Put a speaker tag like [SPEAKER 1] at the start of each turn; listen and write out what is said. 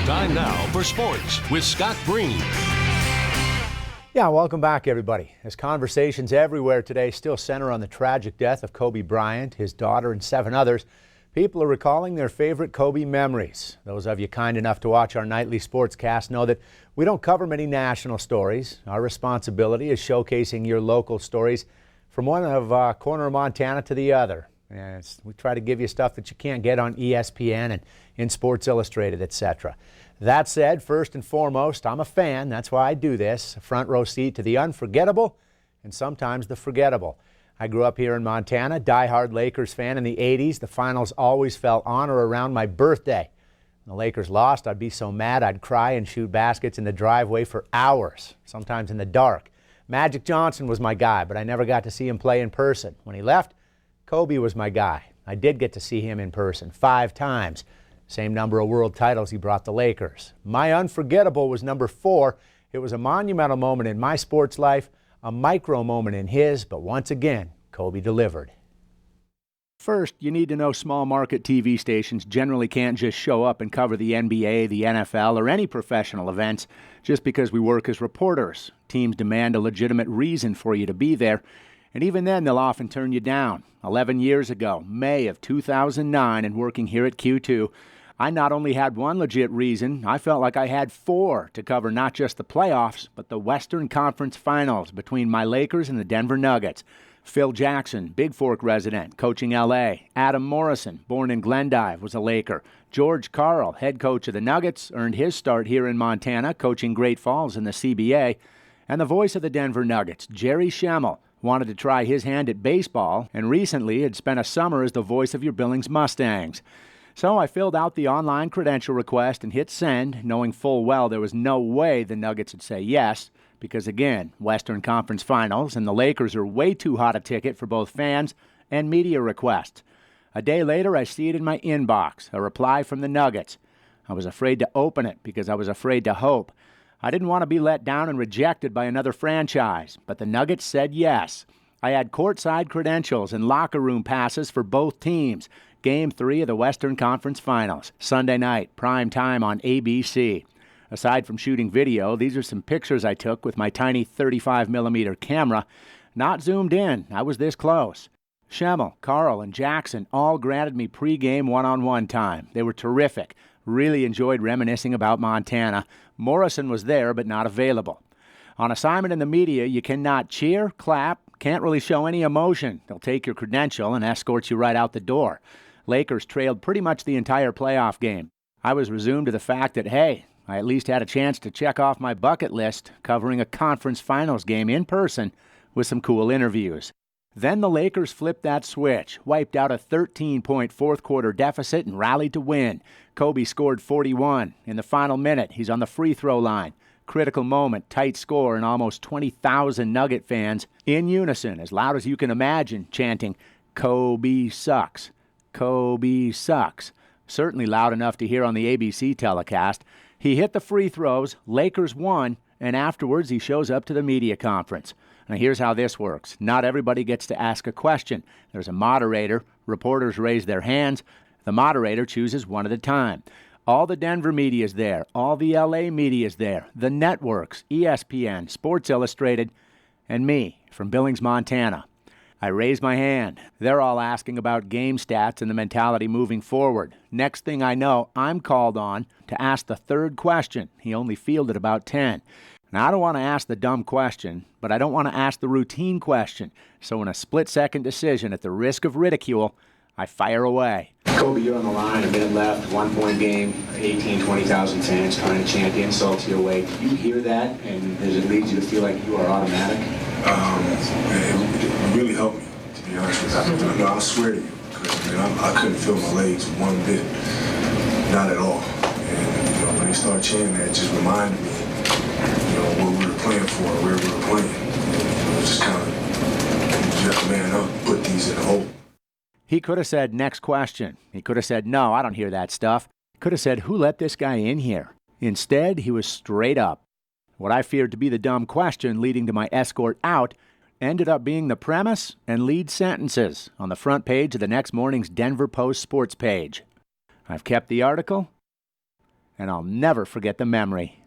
[SPEAKER 1] Time now for sports with Scott Breen.
[SPEAKER 2] Yeah, welcome back, everybody. As conversations everywhere today still center on the tragic death of Kobe Bryant, his daughter, and 7 others, people are recalling their favorite Kobe memories. Those of you kind enough to watch our nightly sportscast know that we don't cover many national stories. Our responsibility is showcasing your local stories from one corner of Montana to the other. And we try to give you stuff that you can't get on ESPN and in Sports Illustrated, etc. That said, first and foremost, I'm a fan. That's why I do this. A front row seat to the unforgettable and sometimes the forgettable. I grew up here in Montana, diehard Lakers fan in the 80s. The finals always fell on or around my birthday. When the Lakers lost, I'd be so mad I'd cry and shoot baskets in the driveway for hours, sometimes in the dark. Magic Johnson was my guy, but I never got to see him play in person. When he left, Kobe was my guy. I did get to see him in person 5 times. Same number of world titles he brought the Lakers. My unforgettable was number 4. It was a monumental moment in my sports life, a micro moment in his, but once again, Kobe delivered. First, you need to know small market TV stations generally can't just show up and cover the NBA, the NFL, or any professional events just because we work as reporters. Teams demand a legitimate reason for you to be there, and even then they'll often turn you down. 11 years ago, May of 2009, and working here at Q2, I not only had one legit reason, I felt like I had 4 to cover not just the playoffs, but the Western Conference Finals between my Lakers and the Denver Nuggets. Phil Jackson, Big Fork resident, coaching L.A. Adam Morrison, born in Glendive, was a Laker. George Karl, head coach of the Nuggets, earned his start here in Montana, coaching Great Falls in the CBA. And the voice of the Denver Nuggets, Jerry Schemmel, wanted to try his hand at baseball, and recently had spent a summer as the voice of your Billings Mustangs. So I filled out the online credential request and hit send, knowing full well there was no way the Nuggets would say yes, because again, Western Conference Finals, and the Lakers are way too hot a ticket for both fans and media requests. A day later, I see it in my inbox, a reply from the Nuggets. I was afraid to open it because I was afraid to hope. I didn't want to be let down and rejected by another franchise, but the Nuggets said yes. I had courtside credentials and locker room passes for both teams. Game 3 of the Western Conference Finals, Sunday night, prime time on ABC. Aside from shooting video, these are some pictures I took with my tiny 35mm camera. Not zoomed in, I was this close. Schemmel, Karl, and Jackson all granted me pregame one-on-one time. They were terrific. Really enjoyed reminiscing about Montana. Morrison was there, but not available. On assignment in the media, you cannot cheer, clap, can't really show any emotion. They'll take your credential and escort you right out the door. Lakers trailed pretty much the entire playoff game. I was resumed to the fact that, hey, I at least had a chance to check off my bucket list, covering a conference finals game in person with some cool interviews. Then the Lakers flipped that switch, wiped out a 13-point fourth-quarter deficit, and rallied to win. Kobe scored 41. In the final minute, he's on the free throw line. Critical moment, tight score, and almost 20,000 Nugget fans in unison, as loud as you can imagine, chanting, "Kobe sucks. Kobe sucks." Certainly loud enough to hear on the ABC telecast. He hit the free throws, Lakers won, and afterwards he shows up to the media conference. Now here's how this works. Not everybody gets to ask a question. There's a moderator. Reporters raise their hands. The moderator chooses one at a time. All the Denver media's there. All the LA media's there. The networks, ESPN, Sports Illustrated, and me from Billings, Montana. I raise my hand. They're all asking about game stats and the mentality moving forward. Next thing I know, I'm called on to ask the 3rd question. He only fielded about 10. Now, I don't want to ask the dumb question, but I don't want to ask the routine question. So in a split-second decision, at the risk of ridicule, I fire away. Kobe, you're on the line, a minute left, 1-point game, 20,000 fans trying to chant insults your way. Do you hear that, and does it lead you to feel like you are automatic?
[SPEAKER 3] It really helped me, to be honest with you. I swear to you, because I couldn't feel my legs one bit, not at all. And when they started chanting that, it just reminded me, what we were playing for, where we were playing. And it was just kind of, you have to man up, put these in a hole.
[SPEAKER 2] He could have said, next question. He could have said, no, I don't hear that stuff. He could have said, who let this guy in here? Instead, he was straight up. What I feared to be the dumb question leading to my escort out ended up being the premise and lead sentences on the front page of the next morning's Denver Post sports page. I've kept the article, and I'll never forget the memory.